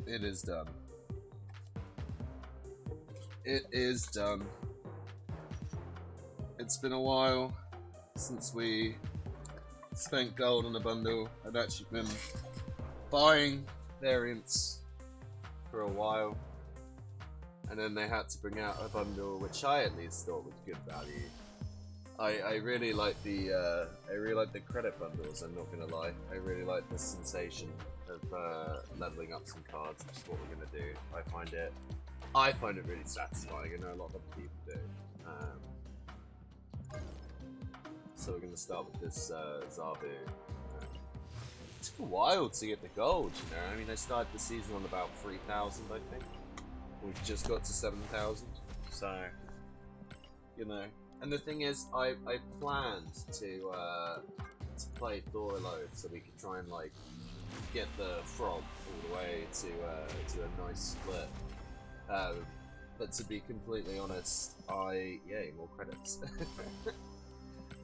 It is done. It is done. It's been a while since we spent gold on a bundle. I'd actually been buying variants for a while, and then they had to bring out a bundle which I at least thought was good value. I really like the credit bundles. I'm not gonna lie. I really like the sensation of leveling up some cards, which is what we're gonna do. I find it really satisfying. I know a lot of other people do. So we're gonna start with this Zabu. It took a while to get the gold, you know. I mean, I started the season on about 3,000, I think. We've just got to 7,000, so you know. And the thing is, I planned to play Thor alone, so we could try and like get the Throg all the way to a nice split. But to be completely honest, yay, more credits.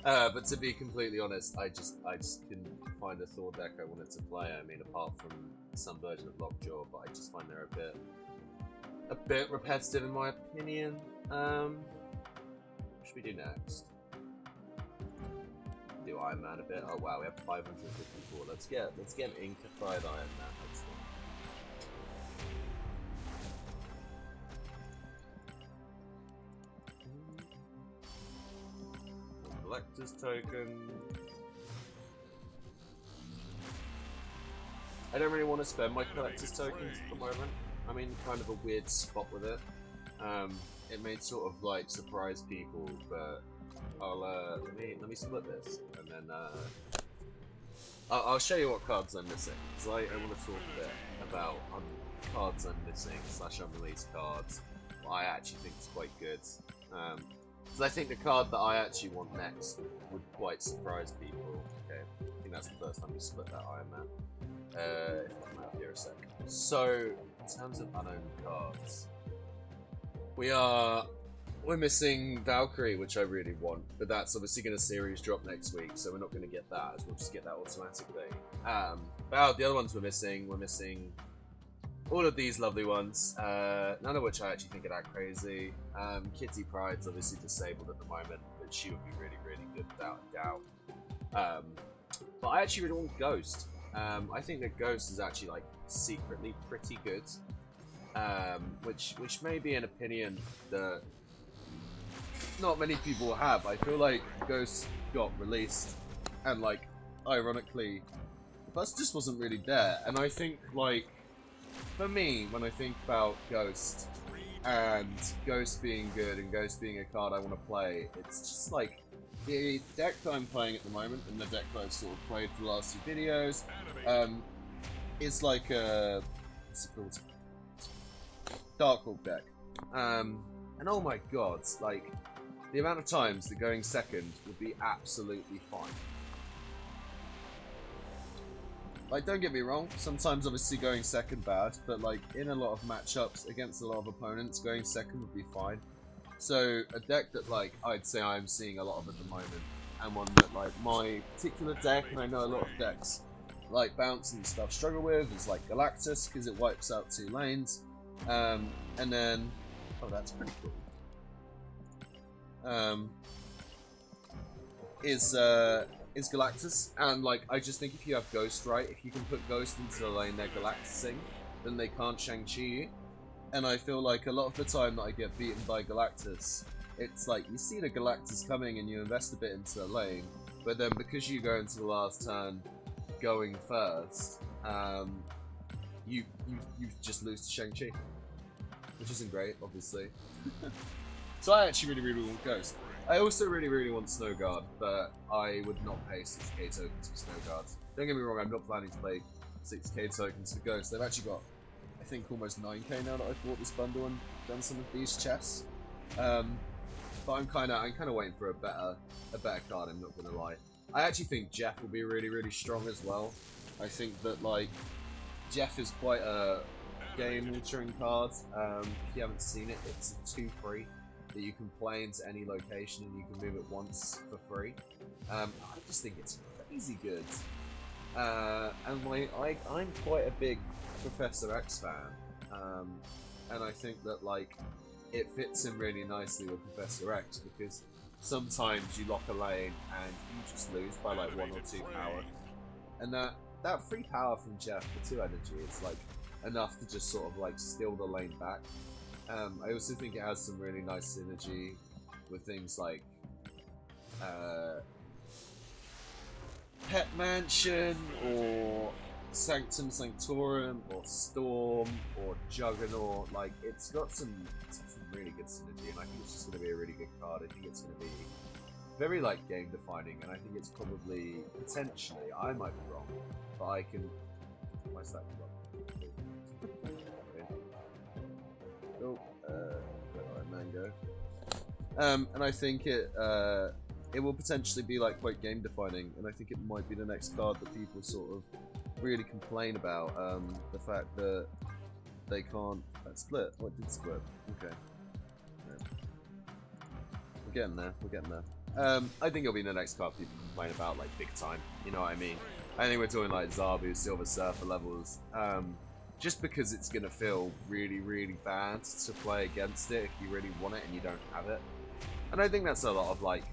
But to be completely honest, I just couldn't find a Thor deck I wanted to play. I mean, apart from some version of Lockjaw, but I just find they're a bit repetitive in my opinion. What should we do next? Do Iron Man a bit. Oh wow, we have 554. Let's get an Inkified Iron Man. Let's see. Collector's token. I don't really want to spend my collector's tokens at the moment. I'm in kind of a weird spot with it. It may sort of like surprise people, but I'll let me split this and then I'll show you what cards I'm missing. Because I want to talk a bit about cards I'm missing / unreleased cards. What I actually think is quite good. Because I think the card that I actually want next would quite surprise people. Okay, I think that's the first time we split that Iron Man. If I come out here a sec. So, in terms of unowned cards, we're missing Valkyrie, which I really want, but that's obviously going to series drop next week, so we're not going to get that, as we'll just get that automatically. But the other ones we're missing all of these lovely ones, none of which I actually think are that crazy. Kitty Pryde's obviously disabled at the moment, but she would be really, really good without a doubt. But I actually really want Ghost. I think that Ghost is actually like secretly pretty good, which may be an opinion that not many people have. I feel like Ghost got released, and like ironically, the buzz just wasn't really there. And I think like for me, when I think about Ghost and Ghost being good and Ghost being a card I want to play, it's just like the deck that I'm playing at the moment, and the deck that I've sort of played for the last few videos, is like a what's it called? Darkhawk deck. And oh my god, like the amount of times that going second would be absolutely fine. Like, don't get me wrong, sometimes obviously going second bad, but like in a lot of matchups against a lot of opponents, going second would be fine. So a deck that like I'd say I'm seeing a lot of at the moment, and one that like my particular deck, and I know a lot of decks like bounce and stuff struggle with, is like Galactus, because it wipes out 2 lanes. And then, oh, that's pretty cool. Is Galactus, and like I just think if you have Ghost right, if you can put Ghost into the lane they're Galactusing, then they can't Shang-Chi you. And I feel like a lot of the time that I get beaten by Galactus, it's like you see the Galactus coming and you invest a bit into the lane, but then because you go into the last turn going first, you just lose to Shang-Chi, which isn't great, obviously. So I actually really want Ghost. I also really want Snow Guard, but I would not pay 6k tokens for Snow Guard. Don't get me wrong, I'm not planning to play 6k tokens for Ghost. They've actually got, I think, almost 9k now that I've bought this bundle and done some of these chests. But I'm kind of waiting for a better card. I'm not gonna lie. I actually think Jeff will be really strong as well. I think that like Jeff is quite a game-altering card. If you haven't seen it, it's a 2/3 that you can play into any location and you can move it once for free. I just think it's crazy good. And like I'm quite a big Professor X fan, and I think that like it fits in really nicely with Professor X because sometimes you lock a lane and you just lose by like 1 or 2 power, and that free power from Jeff for 2 energy is like enough to just sort of like steal the lane back. I also think it has some really nice synergy with things like Pet Mansion or Sanctum Sanctorum or Storm or Juggernaut. Like it's got some really good synergy, and I think it's just going to be a really good card. I think it's going to be very like game defining, and I think it's probably potentially, I might be wrong, but I can. Why's that wrong? Oh, mango. And I think it will potentially be like quite game defining, and I think it might be the next card that people sort of really complain about. The fact that they can't split. What did split? Okay. We're getting there. We're getting there. I think it'll be the next card people complain about like big time. You know what I mean? I think we're talking like Zabu, Silver Surfer levels. Just because it's going to feel really, really bad to play against it if you really want it and you don't have it. And I think that's a lot of, like,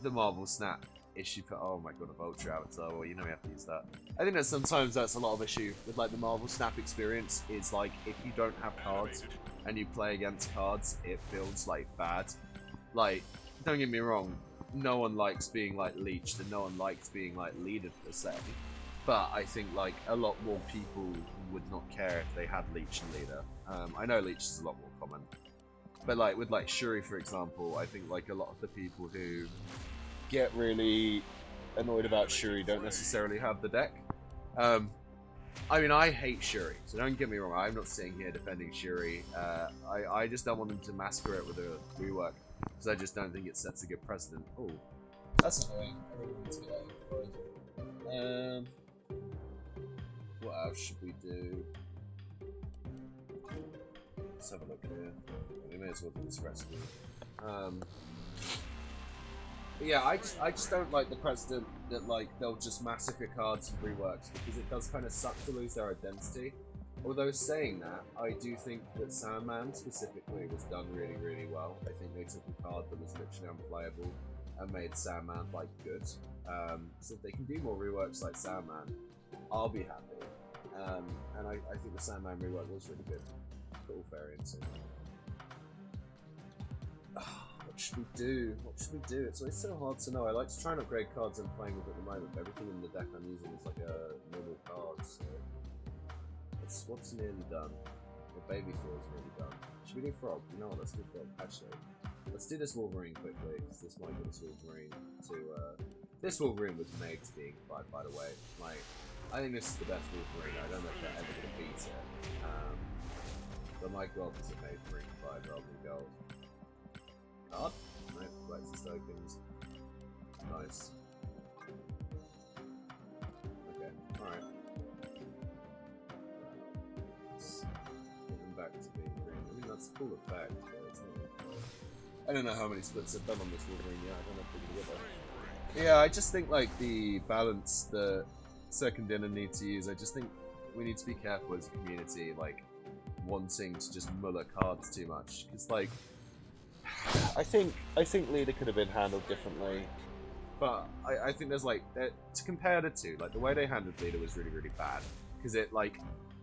the Marvel Snap issue for... Oh my god, a Vulture Avatar, well, you know we have to use that. I think that sometimes that's a lot of issue with, like, the Marvel Snap experience is, like, if you don't have cards and you play against cards, it feels, like, bad. Like, don't get me wrong, no one likes being, like, leeched and no one likes being, like, leaded per se. But I think like a lot more people would not care if they had Leech and Leader. I know Leech is a lot more common, but like with like Shuri for example, I think like a lot of the people who get really annoyed about Shuri don't necessarily have the deck. I mean, I hate Shuri, so don't get me wrong. I'm not sitting here defending Shuri. I just don't want them to massacre it with a rework because I just don't think it sets a good precedent. Oh, that's annoying. I really need to get that in. What else should we do? Let's have a look here. We may as well do this rescue. Yeah, I just don't like the precedent that like they'll just massacre cards and reworks because it does kind of suck to lose their identity. Although saying that, I do think that Sandman specifically was done really, really well. I think they took a card that was literally unplayable and made Sandman like good. So if they can do more reworks like Sandman, I'll be happy. And I think the Sandman rework was really good. Put all variants in. What should we do? What should we do? It's always so hard to know. I like to try and upgrade cards I'm playing with at the moment, but everything in the deck I'm using is like a normal card, so... What's nearly done? The baby floor is nearly done. Should we do Throg? You know what, let's do Throg. Actually, let's do this Wolverine quickly, because this might give us Wolverine to, This Wolverine was made to be Inkfied, by the way. Like, I think this is the best Wolverine. I don't know if they're ever going to beat it. But my god, was it made for Inkfied rather than gold. Card? No, Lexus tokens. Nice. Okay, alright. Get them back to being green. I mean, that's a cool effect, but it's not really cool. I don't know how many splits I've done on this Wolverine yet. I don't know if we're going to get there. Yeah, I just think, like, the balance that Second Dinner need to use, I just think we need to be careful as a community, like, wanting to just muller cards too much. Because, like, I think Leader could have been handled differently, but I think there's, like, to compare the two, like, the way they handled Leader was really, really bad. Because it, like,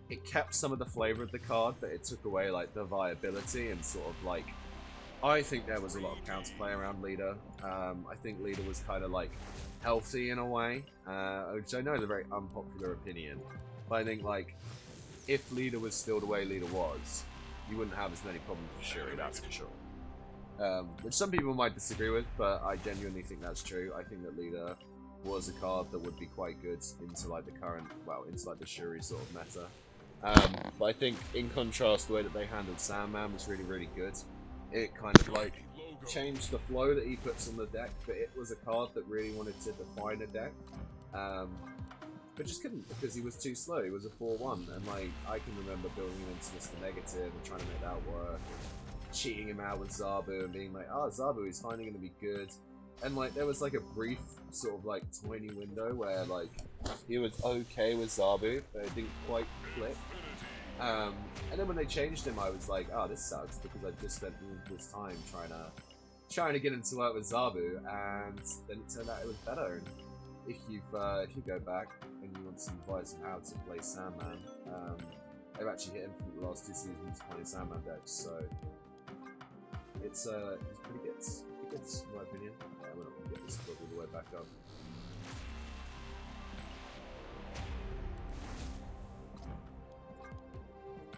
it kept some of the flavour of the card, but it took away, like, the viability and sort of, like, I think there was a lot of counterplay around Leader. I think Leader was kind of, like, healthy in a way, which I know is a very unpopular opinion, but I think, like, if Leader was still the way Leader was, you wouldn't have as many problems with Shuri, that's for sure. Which some people might disagree with, but I genuinely think that's true. I think that Leader was a card that would be quite good into, like, the current, well, into, like, the Shuri sort of meta. But I think, in contrast, the way that they handled Sandman was really, really good. It kind of, like, changed the flow that he puts on the deck, but it was a card that really wanted to define a deck. But just couldn't, because he was too slow. He was a 4-1, and, like, I can remember building him into Mr. Negative and trying to make that work, and cheating him out with Zabu and being like, oh, Zabu is finally going to be good. And like there was like a brief sort of like tiny window where like he was okay with Zabu, but it didn't quite click. And then when they changed him, I was like, oh, this sucks because I've just spent all this time trying to get him to work with Zabu, and then it turned out it was better. And if you go back and you want some advice on how to play Sandman, I've actually hit him for the last 2 seasons playing Sandman decks, so it's pretty good. Pretty good, in my opinion. We're not gonna get this all the way back up.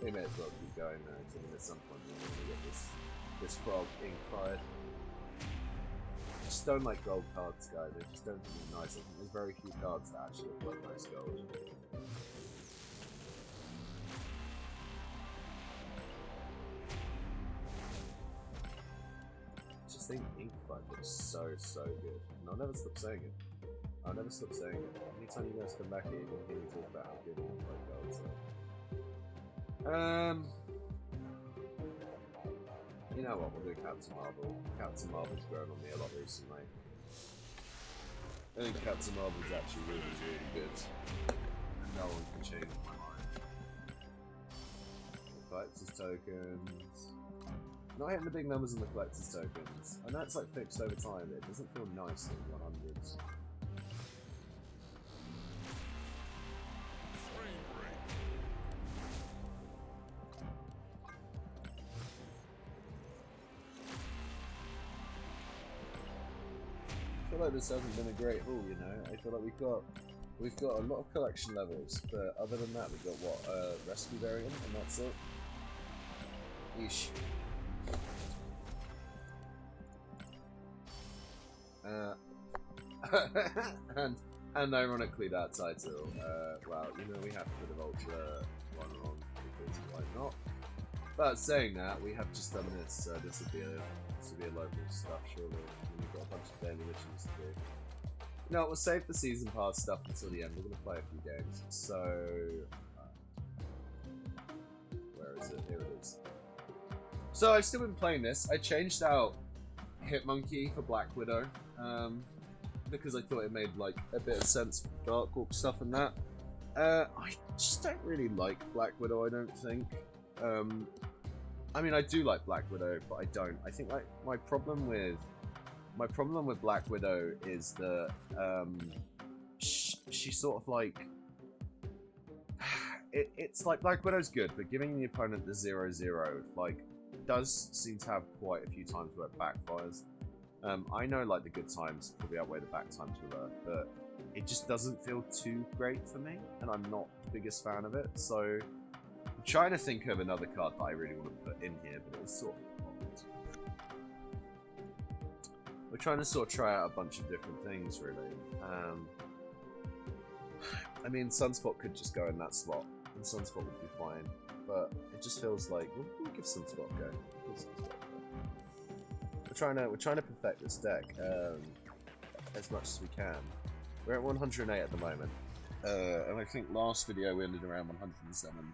We may as well keep going now, because I mean, at some point we're gonna get this Throg ink fired. I just don't like gold cards, guys. They just don't seem nice. I think there's very few cards that actually look like nice gold. I just think ink fight looks so good, and I'll never stop saying it. I'll never stop saying it. Anytime you guys come back here, you're gonna hear me talk about how good ink fight gold. So. You know what, we'll do Captain Marvel. Captain Marvel's grown on me a lot recently. I think Captain Marvel's actually really good. And no one can change my mind. Collector's tokens. Not hitting the big numbers on the collector's tokens. I know it's like fixed over time, but it doesn't feel nice in 100s. I feel like this hasn't been a great haul, you know. I feel like we've got a lot of collection levels, but other than that, we've got what, rescue variant, and that's it. Yeesh. And ironically, that title. Well, you know, we have to put Ultra one on because why not? But saying that, we have just done this, so this will be a local stuff, surely. We've got a bunch of daily missions to do. No, we'll save the season pass stuff until the end. We're going to play a few games. So, where is it? Here it is. So I've still been playing this. I changed out Hitmonkey for Black Widow, because I thought it made like a bit of sense for Dark Hawk stuff and that. I just don't really like Black Widow, I don't think. I mean, I do like Black Widow, but I don't. I think like my problem with Black Widow is that she sort of like it's like Black Widow's good, but giving the opponent the 0/0 like does seem to have quite a few times where it backfires. I know like the good times probably outweigh the back times with her, but it just doesn't feel too great for me, and I'm not the biggest fan of it. So I'm trying to think of another card that I really want to put in here, but it's sort of odd. We're trying to sort of try out a bunch of different things, really. I mean, Sunspot could just go in that slot, and Sunspot would be fine, but it just feels like we'll give Sunspot a go. We're trying to perfect this deck as much as we can. We're at 108 at the moment, and I think last video we ended around 107.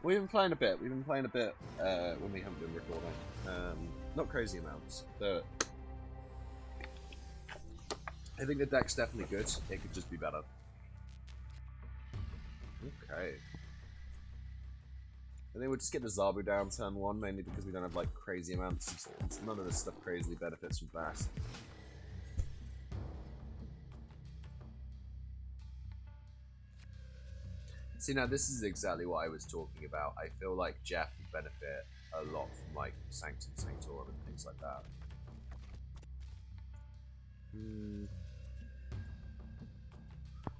We've been playing a bit. We've been playing a bit when we haven't been recording. Not crazy amounts, but I think the deck's definitely good. It could just be better. Okay. I think we'll just get the Zabu down turn 1, mainly because we don't have like crazy amounts of swords. None of this stuff crazily benefits from fast. See, now this is exactly what I was talking about. I feel like Jeff would benefit a lot from like Sanctum Sanctorum and things like that.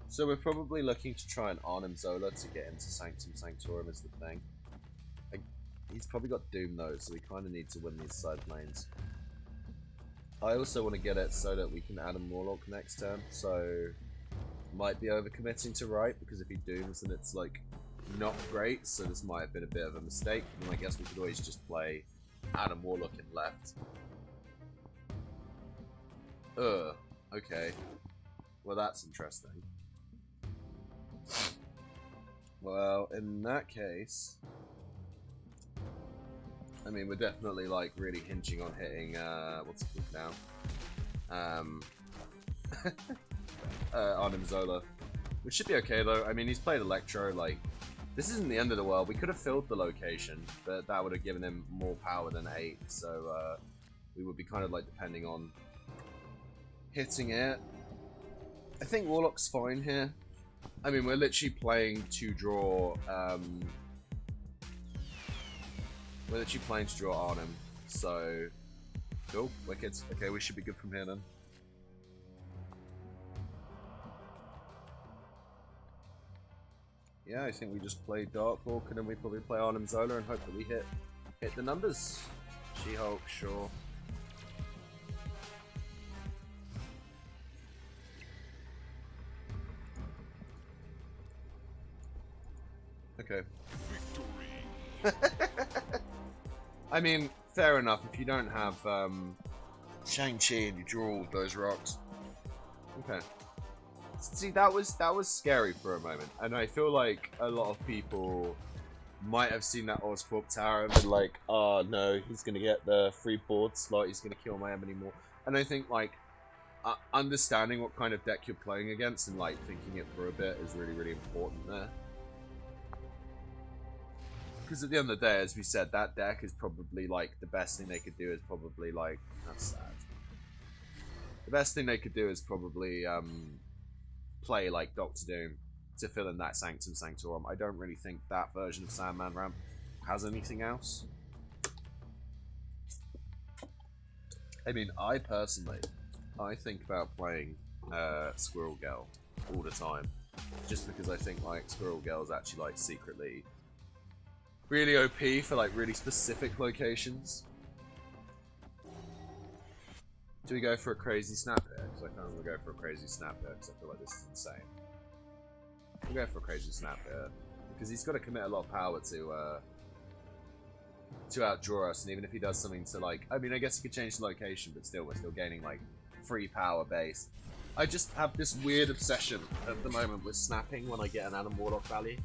So we're probably looking to try and Arnim Zola to get into Sanctum Sanctorum is the thing. He's probably got Doom though, so we kind of need to win these side lanes. I also want to get it so that we can add a Warlock next turn, so might be overcommitting to right, because if he Dooms then it's like not great, so this might have been a bit of a mistake, and I guess we could always just play Adam Warlock in left. Okay. Well, that's interesting. Well, in that case, I mean, we're definitely like really hinging on hitting what's it called now? um, Arnim Zola. Which should be okay though. I mean, he's played Electro, like, this isn't the end of the world. We could have filled the location, but that would have given him more power than 8, so we would be kind of like depending on hitting it. I think Warlock's fine here. I mean, we're literally playing to draw, we're literally playing to draw Arnim, so cool, wicked. Okay, we should be good from here then. Yeah, I think we just play Darkhawk and then we probably play Arnim Zola and hope that we hit the numbers. She-Hulk, sure. Okay. I mean, fair enough. If you don't have Shang-Chi and you draw all those rocks. Okay. See, that was scary for a moment, and I feel like a lot of people might have seen that Oscorp tower and been like, "Oh no, he's gonna get the free board slot. He's gonna kill my enemy more." And I think like understanding what kind of deck you're playing against and like thinking it through a bit is really, really important there. Because at the end of the day, as we said, that deck is probably like the best thing they could do is probably like that's sad. The best thing they could do is probably play like Doctor Doom to fill in that Sanctum Sanctorum. I don't really think that version of Sandman Ramp has anything else. I mean, I personally, I think about playing Squirrel Girl all the time, just because I think like Squirrel Girl is actually like secretly really OP for like really specific locations. Do we go for a crazy snap here? Because I kind of want to go for a crazy snap here because I feel like this is insane. We'll go for a crazy snap here because he's got to commit a lot of power to outdraw us, and even if he does something to like, I mean, I guess he could change the location, but still, we're still gaining like free power base. I just have this weird obsession at the moment with snapping when I get an Adam Warlock value.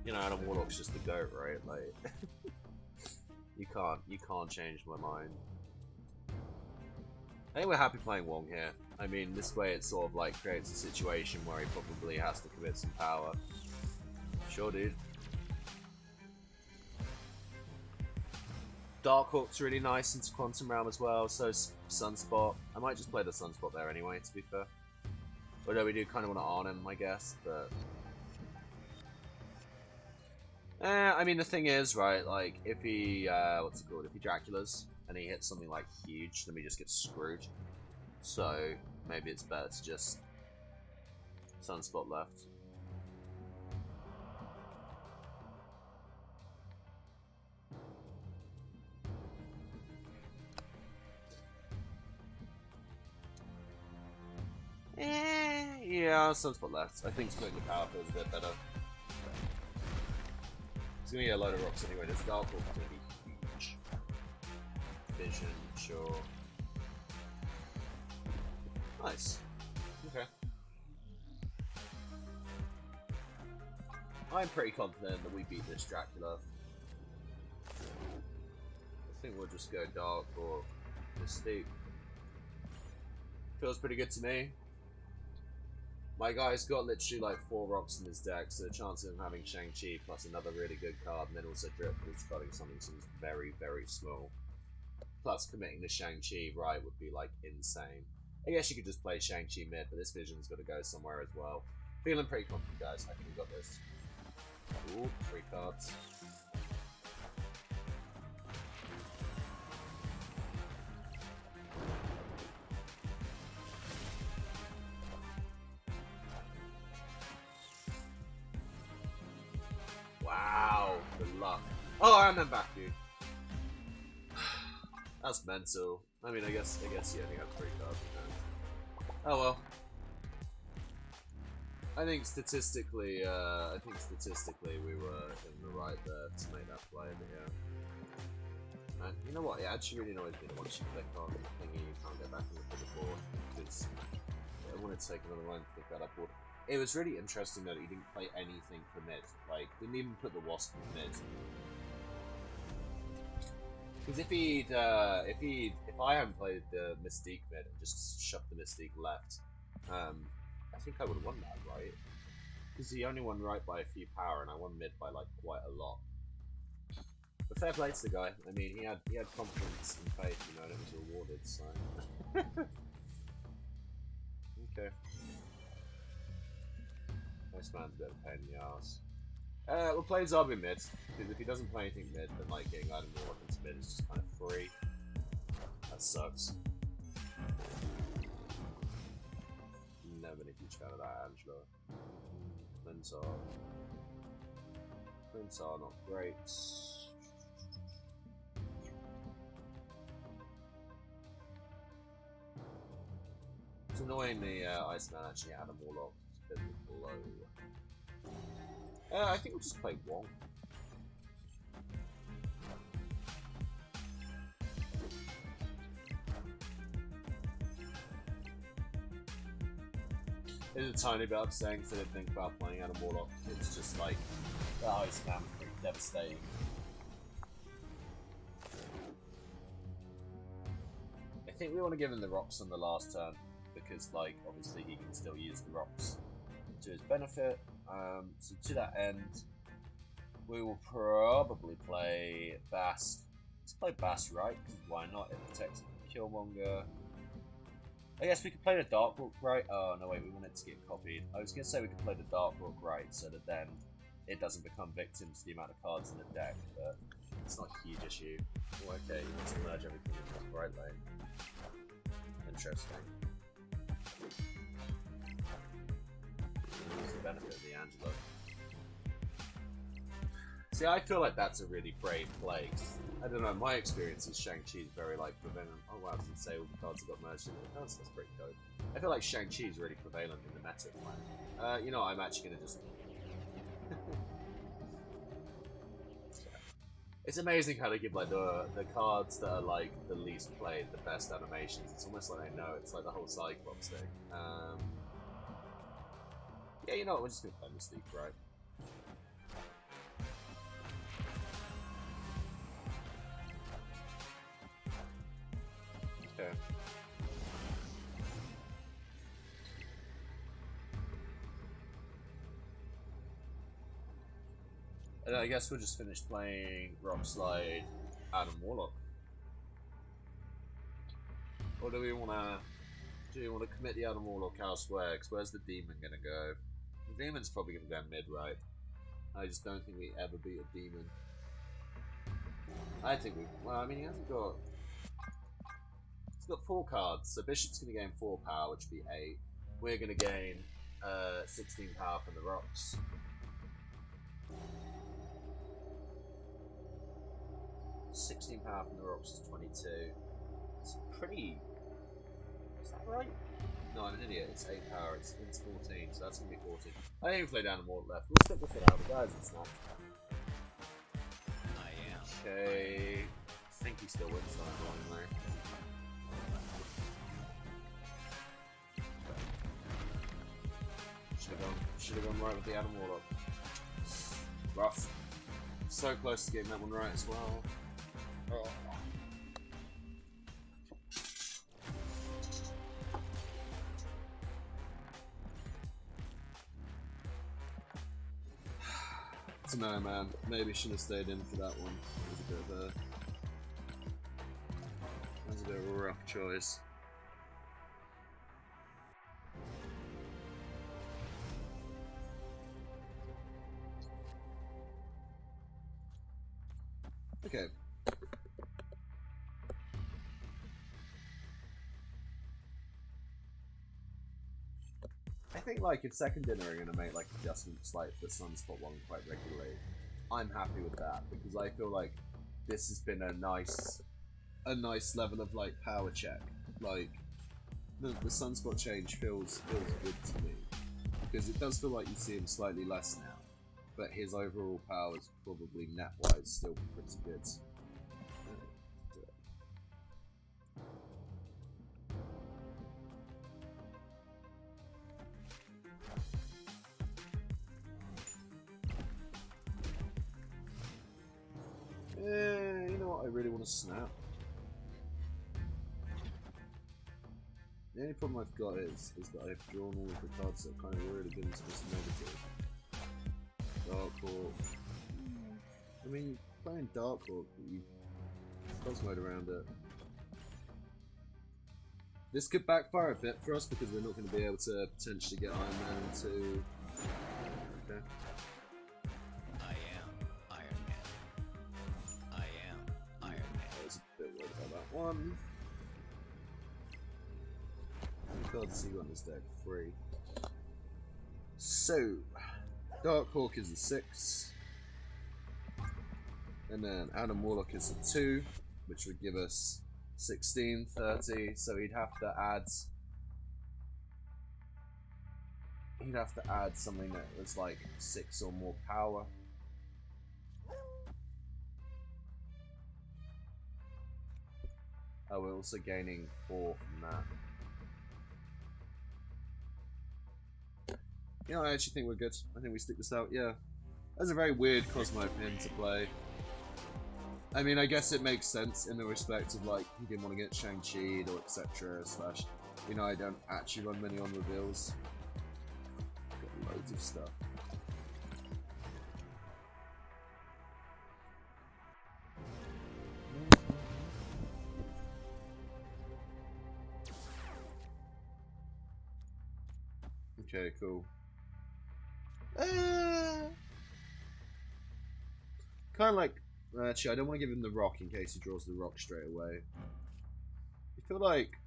You know, Adam Warlock's just the GOAT, right? Like. You can't change my mind. I think we're happy playing Wong here. I mean, this way it sort of like creates a situation where he probably has to commit some power. Sure, dude. Darkhawk's really nice into Quantum Realm as well, so Sunspot. I might just play the Sunspot there anyway, to be fair. Although we do kind of want to on him, I guess, but... I mean, the thing is, right, like, if he, what's it called, if he Dracula's, and he hits something, like, huge, then we just get screwed. So, maybe it's better to just Sunspot left. Yeah, Sunspot left. I think splitting the power feels a bit better. It's gonna get a load of rocks anyway. This Dark Hawk's gonna be huge. Vision, sure. Nice. Okay. I'm pretty confident that we beat this Dracula. I think we'll just go Dark or Mystique. Feels pretty good to me. My guy's got literally like 4 rocks in his deck, so the chance of him having Shang-Chi plus another really good card and then also Drip with cutting something seems very, very small. Plus committing to Shang-Chi right would be like insane. I guess you could just play Shang-Chi mid, but this vision's got to go somewhere as well. Feeling pretty confident, guys. I think we got this. Ooh, 3 cards. Wow, good luck. Oh, and I'm back, dude. That's mental. I mean, I guess you only have 3 cards. Oh well. I think statistically, we were in the right there to make that play, but yeah. And you know what? It actually really annoys me that once you click on the thingy, you can't get back and look at the board, because I wanted to take another line to pick that up board. It was really interesting though that he didn't play anything for mid. Like, didn't even put the Wasp in mid. Because if I hadn't played the Mystique mid and just shoved the Mystique left, I think I would have won that, right? Because he only won right by a few power, and I won mid by like quite a lot. But fair play to the guy. I mean, he had confidence and faith, you know, and it was rewarded. So okay. This man's a bit of a pain in the ass. We'll play Zombie mid, because if he doesn't play anything mid, then like getting Item Warlock into mid is just kind of free. That sucks. Never been a huge fan of that, Angelo. Flints are not great. It's annoying the Iceman actually had a Warlock. It's a bit of a blow. I think we'll just play Wong. There's a tiny bit upsetting because I didn't think about playing Adam Warlock. It's just like the Iceman, devastating. I think we want to give him the rocks on the last turn because, like, obviously he can still use the rocks to his benefit. So to that end, we will probably play Bast. Let's play Bast right, because why not? It protects Killmonger. I guess we could play the Dark Rook right. Oh no, wait, we want it to get copied. I was gonna say we could play the Dark Rook right, so that then it doesn't become victim to the amount of cards in the deck, but it's not a huge issue. Oh, okay, he wants to merge everything into the right lane. Interesting. Use the benefit of the Angelo. See, I feel like that's a really brave play. I don't know, my experience is Shang-Chi is very like prevalent. Oh wow, does it say all the cards that got merged in it? That's pretty dope. I feel like Shang-Chi is really prevalent in the meta at the moment. You know, I'm actually gonna just... It's amazing how they give like the cards that are like the least played the best animations. It's almost like they know. It's like the whole Cyclops thing. Yeah, you know what, we're just gonna play Mystique, right? Okay. And I guess we'll just finish playing Rock Slide, Adam Warlock. Or do we wanna commit the Adam Warlock elsewhere? Because where's the demon gonna go? The demon's probably gonna go mid, right? I just don't think we ever beat a demon. I think we... Well, I mean, he hasn't got... He's got 4 cards, so Bishop's going to gain 4 power, which would be 8. We're going to gain 16 power from the rocks. £16 power from the rocks is 22. It's pretty... Is that right? No, I'm an idiot. It's 8 power. It's 14, so that's going to be 14. I think we play down and more left. We'll stick with it out, guys. It's not. Okay. I think he still wins that one, though. Should have gone right with the Adam Warlock. Rough. So close to getting that one right as well. Oh. So no, man. Maybe should have stayed in for that one. That was a bit of a rough choice. Okay. I think like if Second Dinner are gonna make like adjustments like the Sunspot one quite regularly, I'm happy with that because I feel like this has been a nice level of like power check. Like the Sunspot change feels good to me because it does feel like you see him slightly less now, but his overall power is probably net wise still pretty good. You know what? I really want to snap. The only problem I've got is that I've drawn all of the cards that have kind of already been to this negative. Dark Hawk. I mean, you're playing Dark Hawk, but you Cosmoed around it. This could backfire a bit for us because we're not going to be able to potentially get Iron Man into. Okay. I am Iron Man. I am Iron Man. I was a bit worried about that one. Cards see on this deck, 3. So, Dark Hawk is a 6. And then Adam Warlock is a 2, which would give us 16, 30, so he'd have to add something that was like 6 or more power. Oh, we're also gaining 4 from that. Yeah, I actually think we're good. I think we stick this out, yeah. That's a very weird Cosmo pin to play. I mean, I guess it makes sense in the respect of, like, he didn't want to get Shang-Chi'd or etc. Slash, you know, I don't actually run many on reveals. Got loads of stuff. Okay, cool. Kind of like, actually, I don't want to give him the rock in case he draws the rock straight away. I feel like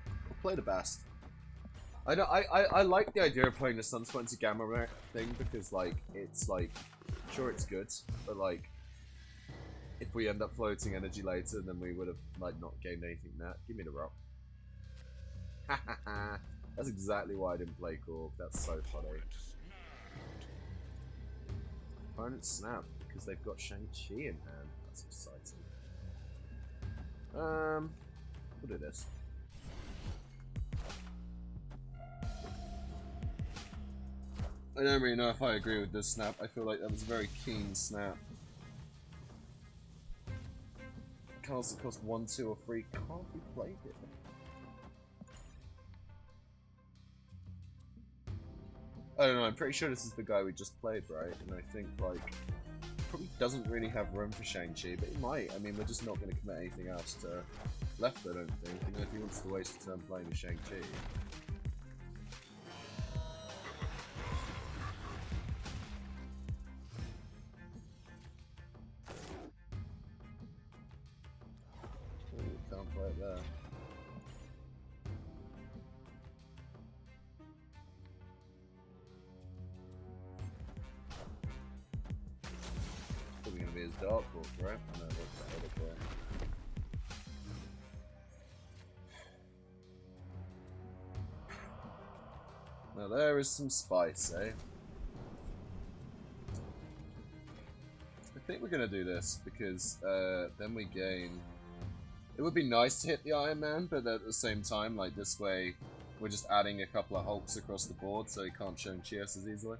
I'll play the best. I like the idea of playing the Sunspot into Gamma thing because like it's like, sure it's good, but like if we end up floating energy later, then we would have like not gained anything. That give me the rock. That's exactly why I didn't play Korg. That's so funny. Opponent snap because they've got Shang-Chi in hand. That's exciting. We'll do this. I don't really know if I agree with this snap. I feel like that was a very keen snap. Cards that cost 1, 2, or 3 can't be played here. I don't know, I'm pretty sure this is the guy we just played, right? And I think, like, probably doesn't really have room for Shang-Chi, but he might. I mean, we're just not going to commit anything else to left, I don't think. You know, if he wants to waste a turn playing a Shang-Chi. Ooh, can't play it there. Probably gonna be his Dark Hawk, right? I know, what's that other player? Now there is some spice, eh? I think we're gonna do this because then we gain. It would be nice to hit the Iron Man, but at the same time, like this way, we're just adding a couple of Hulks across the board, so he can't Shang-Chi us as easily.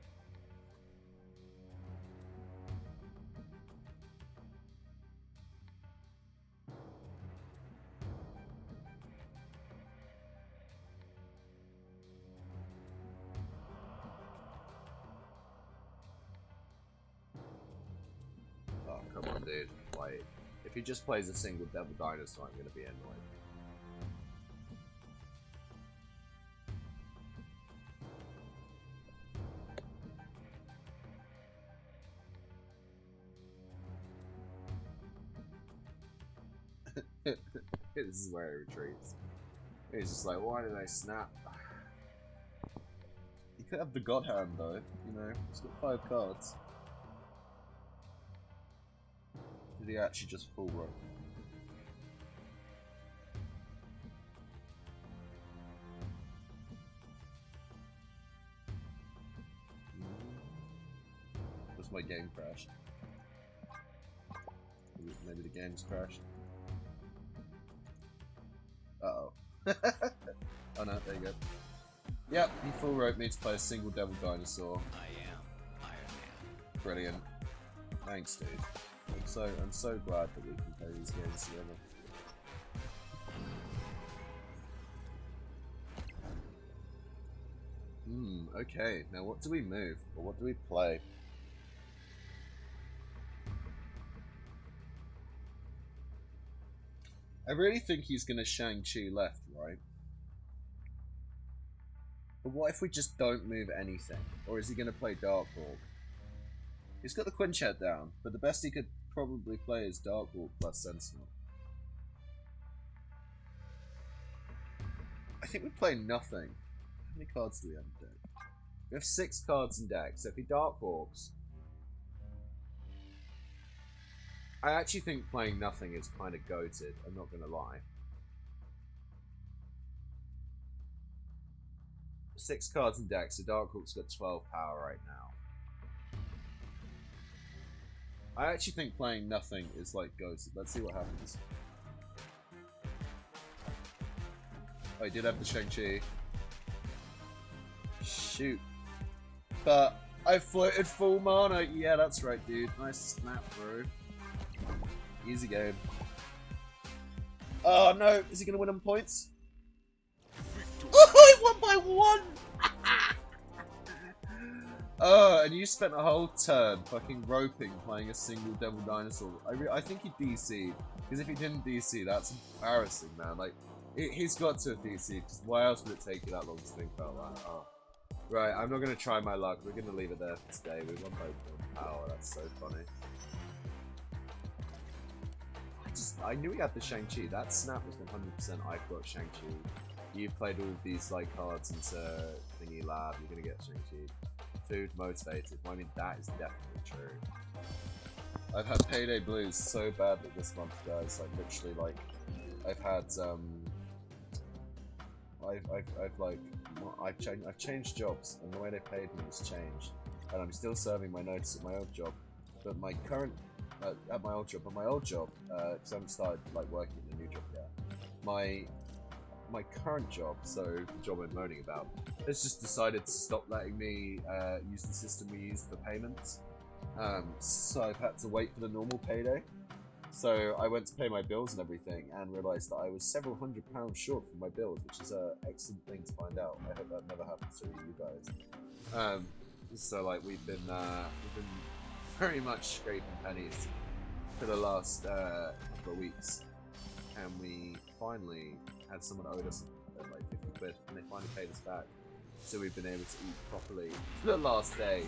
Oh, come on, dude. Like, if he just plays a single Devil Dinosaur, I'm gonna be annoyed. This is where he retreats. He's just like, why did I snap? He could have the God Hand though, you know, he's got 5 cards. Did he actually just full run? Was my game crashed? Maybe the game's crashed. Uh-oh. Oh no, there you go. Yep, he full wrote me to play a single Devil Dinosaur. I am Iron Man. Brilliant. Thanks, dude. I'm so glad that we can play these games together. Okay, now what do we move? Or what do we play? I really think he's gonna Shang-Chi left, right? But what if we just don't move anything? Or is he gonna play Darkhawk? He's got the Quinjet down, but the best he could probably play is Darkhawk plus Sentinel. I think we play nothing. How many cards do we have in deck? We have 6 cards in deck, so if he Darkhawks... I actually think playing nothing is kind of goated, I'm not gonna lie. 6 cards in deck, so Darkhawk's got 12 power right now. I actually think playing nothing is like goated. Let's see what happens. Oh, he did have the Shang-Chi. Shoot. But I floated full mana. Yeah, that's right, dude. Nice snap, bro. Easy game. Oh no, is he gonna win on points? Oh, he won by 1! Oh, and you spent a whole turn fucking roping playing a single Devil Dinosaur. I think he DC'd. Because if he didn't DC, that's embarrassing, man. Like, he's got to have DC'd, because why else would it take you that long to think about that? Oh. Right, I'm not going to try my luck. We're going to leave it there for today. We won by 1 power. That's so funny. I knew he had the Shang-Chi. That snap was 100% I've got Shang-Chi. You played all these like cards into Thingy Lab, you're going to get Shang-Chi. Food motivated. Well, I mean, that is definitely true. I've had payday blues so badly this month, guys. Like, literally, like, I've had, I've changed jobs, and the way they paid me has changed. And I'm still serving my notice at my old job. But my current, at my old job, because I haven't started, like, working in a new job yet. My current job, so the job I'm moaning about, has just decided to stop letting me use the system we use for payments. So I've had to wait for the normal payday. So I went to pay my bills and everything and realised that I was several £100s short for my bills, which is an excellent thing to find out. I hope that never happens to you guys. So like we've been very much scraping pennies for the last couple of weeks, and we finally had someone owed us like 50 quid, and they finally paid us back. So we've been able to eat properly for the last day,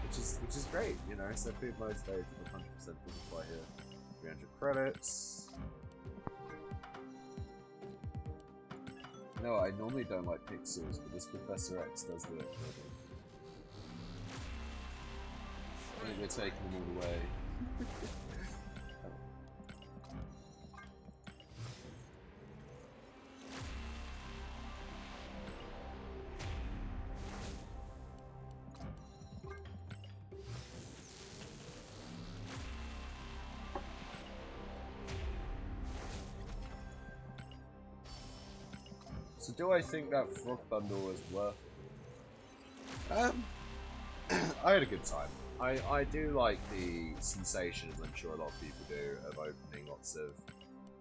which is great, you know. So food motivated, 100% multiply here. 300 credits. No, I normally don't like pixels, but this Professor X does do it. I think we're taking them all the way. So do I think that Throg bundle was worth it? I had a good time. I do like the sensation, as I'm sure a lot of people do, of opening lots of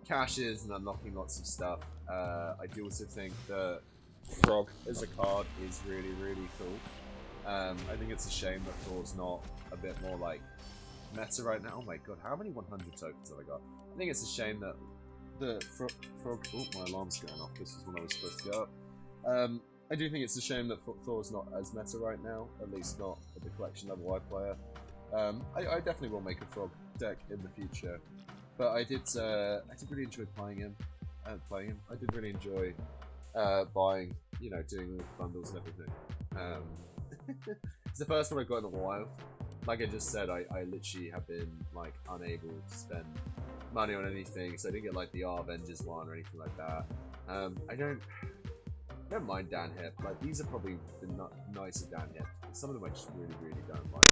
caches and unlocking lots of stuff. I do also think that Throg as a card is really, really cool. I think it's a shame that Thor's not a bit more like meta right now. Oh my god, how many 100 tokens have I got? I think it's a shame that the Throg... Oh, my alarm's going off. This is when I was supposed to go up. I do think it's a shame that Thor's not as meta right now, at least not at the collection level I play at. I definitely will make a Throg deck in the future, but I did really enjoy playing him. I did really enjoy buying, you know, doing all the bundles and everything. It's the first one I've got in a while. Like I just said, I literally have been like unable to spend money on anything, so I didn't get like the Avengers one or anything like that. I don't mind Dan Hip. Like, these are probably the nicer Dan Hip. Some of them I just really, really don't like.